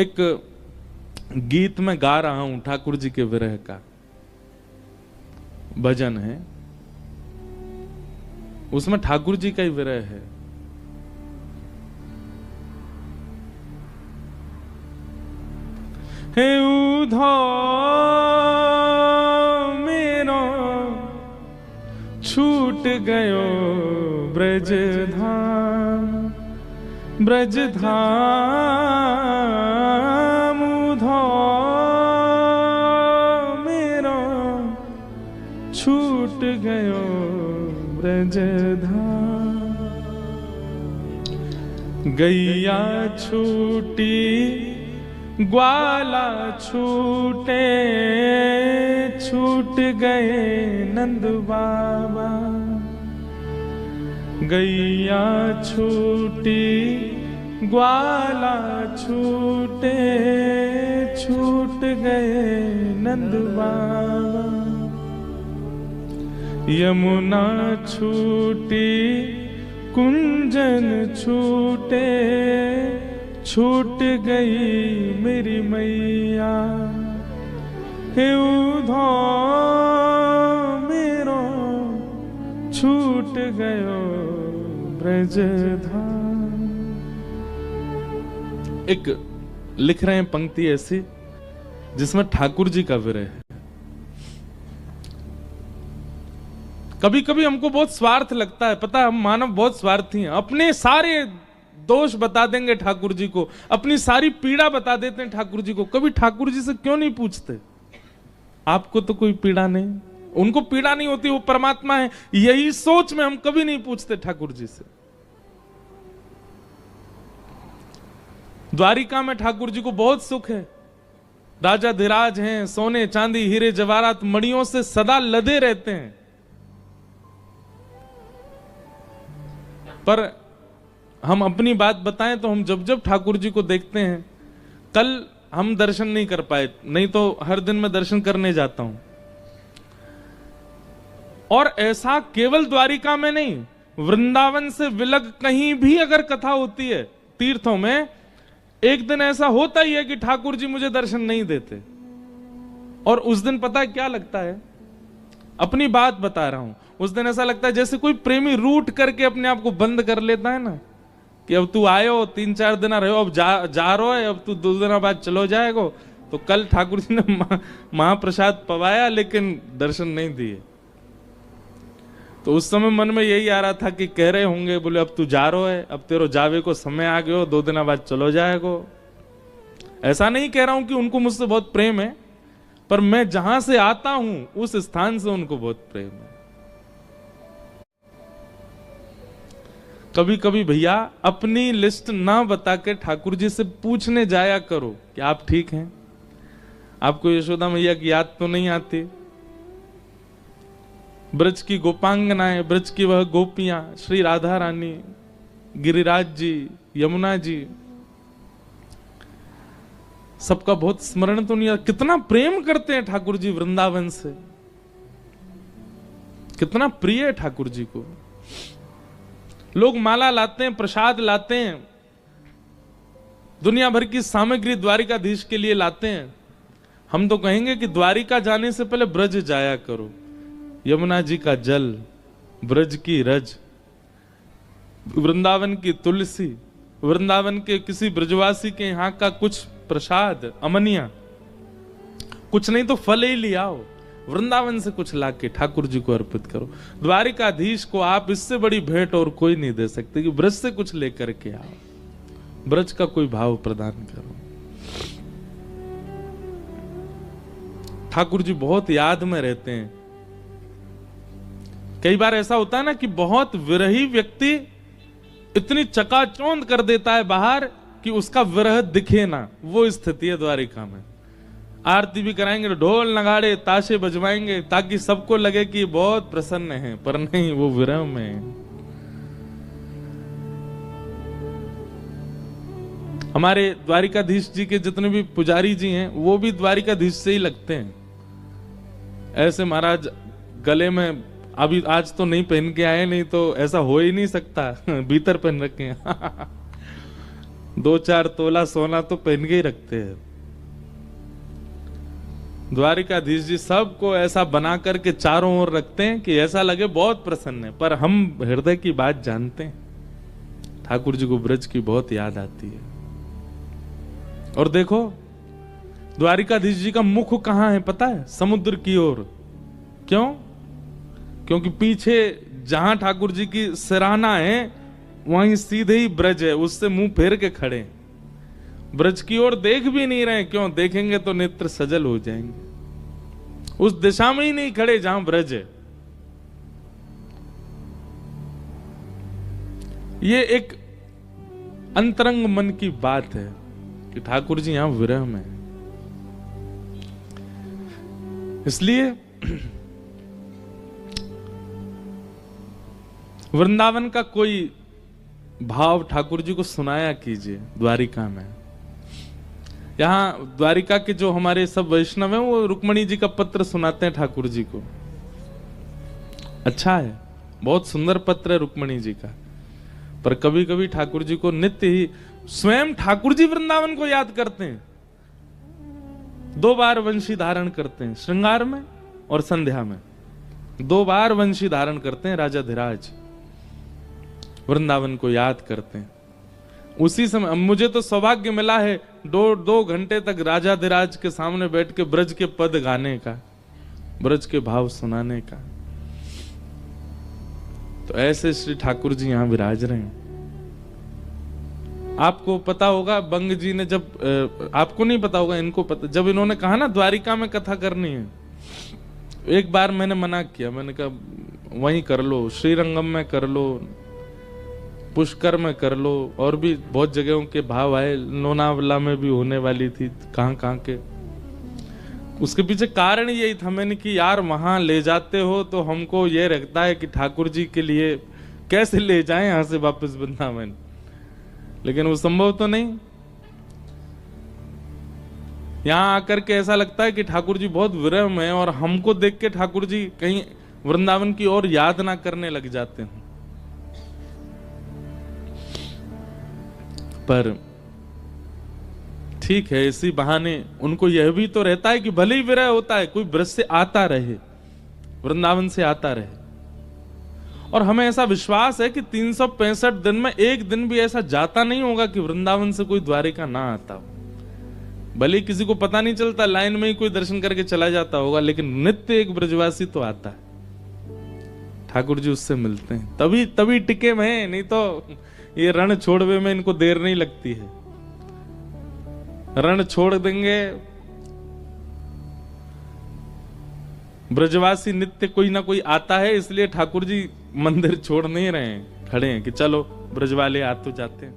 एक गीत में गा रहा हूं, ठाकुर जी के विरह का भजन है, उसमें ठाकुर जी का ही विरह है। हे उधो मेरो छूट गयो ब्रज धाम, ब्रज धाम उधो मेरो छूट गयो ब्रज धाम। गैया छूटी ग्वाला छूटे, छूट गए नंद बाबा। गैया छूटी ग्वाला छूटे, छूट गए नंद बाबा। यमुना छूटी कुंजन छूटे, छूट गई मेरी मैया। हे उधो मेरो छूट गयो ब्रज धाम। एक लिख रहे हैं पंक्ति ऐसी जिसमें ठाकुर जी का विरह है। कभी कभी हमको बहुत स्वार्थ लगता है, पता है हम मानव बहुत स्वार्थी हैं, अपने सारे दोष बता देंगे ठाकुर जी को, अपनी सारी पीड़ा बता देते हैं ठाकुर जी को। कभी ठाकुर जी से क्यों नहीं पूछते, आपको तो कोई पीड़ा नहीं, उनको पीड़ा नहीं होती, वो परमात्मा है। यही सोच में हम कभी नहीं पूछते ठाकुर जी से। द्वारिका में ठाकुर जी को बहुत सुख है, राजा धीराज हैं, सोने चांदी हीरे जवाहरात मणियों से सदा लदे रहते हैं। पर हम अपनी बात बताएं तो हम जब जब ठाकुर जी को देखते हैं, कल हम दर्शन नहीं कर पाए, नहीं तो हर दिन मैं दर्शन करने जाता हूं। और ऐसा केवल द्वारिका में नहीं, वृंदावन से विलग कहीं भी अगर कथा होती है तीर्थों में, एक दिन ऐसा होता ही है कि ठाकुर जी मुझे दर्शन नहीं देते। और उस दिन पता है क्या लगता है, अपनी बात बता रहा हूं, उस दिन ऐसा लगता है जैसे कोई प्रेमी रूठ करके अपने आप को बंद कर लेता है ना, कि अब तू आयो 3-4 दिन रहो, अब जा रहो है, अब तू 2 दिन बाद चलो जाएगो। तो कल ठाकुर जी ने महाप्रसाद पवाया लेकिन दर्शन नहीं दिए। तो उस समय मन में यही आ रहा था कि कह रहे होंगे, बोले अब तू जा रहो है, अब तेरो जावे को समय आ गयो, 2 दिन बाद चलो जाएगो। ऐसा नहीं कह रहा हूं कि उनको मुझसे बहुत प्रेम है, पर मैं जहां से आता हूं उस स्थान से उनको बहुत प्रेम है। कभी कभी भैया अपनी लिस्ट ना बता के ठाकुर जी से पूछने जाया करो कि आप ठीक हैं, आपको यशोदा मैया की याद तो नहीं आती। ब्रज की गोपांगनाएं, ब्रज की वह गोपियां, श्री राधा रानी, गिरिराज जी, यमुना जी, सबका बहुत स्मरण तो नहीं। कितना प्रेम करते हैं ठाकुर जी वृंदावन से, कितना प्रिय है ठाकुर जी को। लोग माला लाते हैं, प्रसाद लाते हैं, दुनिया भर की सामग्री द्वारिकाधीश के लिए लाते हैं। हम तो कहेंगे कि द्वारिका जाने से पहले ब्रज जाया करो, यमुना जी का जल, ब्रज की रज, वृंदावन की तुलसी, वृंदावन के किसी ब्रजवासी के यहाँ का कुछ प्रसाद, अमनिया, कुछ नहीं तो फल ही ले आओ, वृंदावन से कुछ लाके ठाकुर जी को अर्पित करो। द्वारिकाधीश को आप इससे बड़ी भेंट और कोई नहीं दे सकते कि ब्रज से कुछ लेकर के आओ, ब्रज का कोई भाव प्रदान करो। ठाकुर जी बहुत याद में रहते हैं। कई बार ऐसा होता है ना कि बहुत विरही व्यक्ति इतनी चकाचौंध कर देता है बाहर कि उसका विरह दिखे ना, वो स्थिति है द्वारिका में। आरती भी कराएंगे, ढोल नगाड़े ताशे बजवाएंगे ताकि सबको लगे कि बहुत प्रसन्न है, पर नहीं, वो विरह में। हमारे द्वारिकाधीश जी के जितने भी पुजारी जी हैं वो भी द्वारिकाधीश से ही लगते हैं। ऐसे महाराज गले में अभी आज तो नहीं पहन के आए, नहीं तो ऐसा हो ही नहीं सकता, भीतर पहन रखे हैं। 2-4 तोला सोना तो पहन के ही रखते हैं। द्वारिकाधीश जी सबको ऐसा बना करके चारों ओर रखते हैं कि ऐसा लगे बहुत प्रसन्न है, पर हम हृदय की बात जानते हैं। ठाकुर जी को ब्रज की बहुत याद आती है। और देखो द्वारिकाधीश जी का मुख कहां है पता है? समुद्र की ओर। क्यों? क्योंकि पीछे जहां ठाकुर जी की सराहना है वहीं सीधे ही ब्रज है, उससे मुंह फेर के खड़े। ब्रज की ओर देख भी नहीं रहे। क्यों? देखेंगे तो नेत्र सजल हो जाएंगे। उस दिशा में ही नहीं खड़े जहां ब्रज है। ये एक अंतरंग मन की बात है कि ठाकुर जी यहां विरह में है। इसलिए वृंदावन का कोई भाव ठाकुर जी को सुनाया कीजिए द्वारिका में। यहाँ द्वारिका के जो हमारे सब वैष्णव हैं वो रुक्मणी जी का पत्र सुनाते हैं ठाकुर जी को। अच्छा है, बहुत सुंदर पत्र है रुक्मणी जी का। पर कभी कभी ठाकुर जी को नित्य ही स्वयं ठाकुर जी वृंदावन को याद करते हैं। 2 बार वंशी धारण करते हैं, श्रृंगार में और संध्या में 2 बार वंशी धारण करते हैं। राजा धीराज वृंदावन को याद करते हैं। उसी समय मुझे तो सौभाग्य मिला है 2 घंटे तक राजा धीराज के सामने बैठ के ब्रज के पद गाने का, ब्रज के भाव सुनाने का। तो ऐसे श्री ठाकुर जी यहां विराज रहे हैं। आपको पता होगा बंग जी ने जब, आपको नहीं पता होगा, इनको पता, जब इन्होंने कहा ना द्वारिका में कथा करनी है, एक बार मैंने मना किया। मैंने कहा वहीं कर लो, श्रीरंगम में कर लो, पुष्कर में कर लो, और भी बहुत जगहों के भाव आए। लोनावला में भी होने वाली थी, कहां के। उसके पीछे कारण यही था, मैंने कि यार वहां ले जाते हो तो हमको ये रखता है कि ठाकुर जी के लिए कैसे ले जाएं यहां से वापस वृंदावन, लेकिन वो संभव तो नहीं। यहां आकर के ऐसा लगता है कि ठाकुर जी बहुत विरह में है, और हमको देख के ठाकुर जी कहीं वृंदावन की ओर याद ना करने लग जाते हैं। पर ठीक है, इसी बहाने उनको यह भी तो रहता है कि भले ही विरह होता है, कोई ब्रज से आता रहे, वृंदावन से आता रहे। और हमें ऐसा विश्वास है कि 365 दिन में एक दिन भी ऐसा जाता नहीं होगा कि वृंदावन से कोई द्वारिका ना आता हो। भले ही किसी को पता नहीं चलता, लाइन में ही कोई दर्शन करके चला जाता होगा, लेकिन नित्य एक ब्रजवासी तो आता है। ठाकुर जी उससे मिलते हैं, तभी टिके में, नहीं तो ये रण छोड़वे में इनको देर नहीं लगती है। रण छोड़ देंगे, ब्रजवासी नित्य कोई ना कोई आता है, इसलिए ठाकुर जी मंदिर छोड़ नहीं रहे हैं, खड़े हैं कि चलो ब्रज वाले आ तो जाते हैं।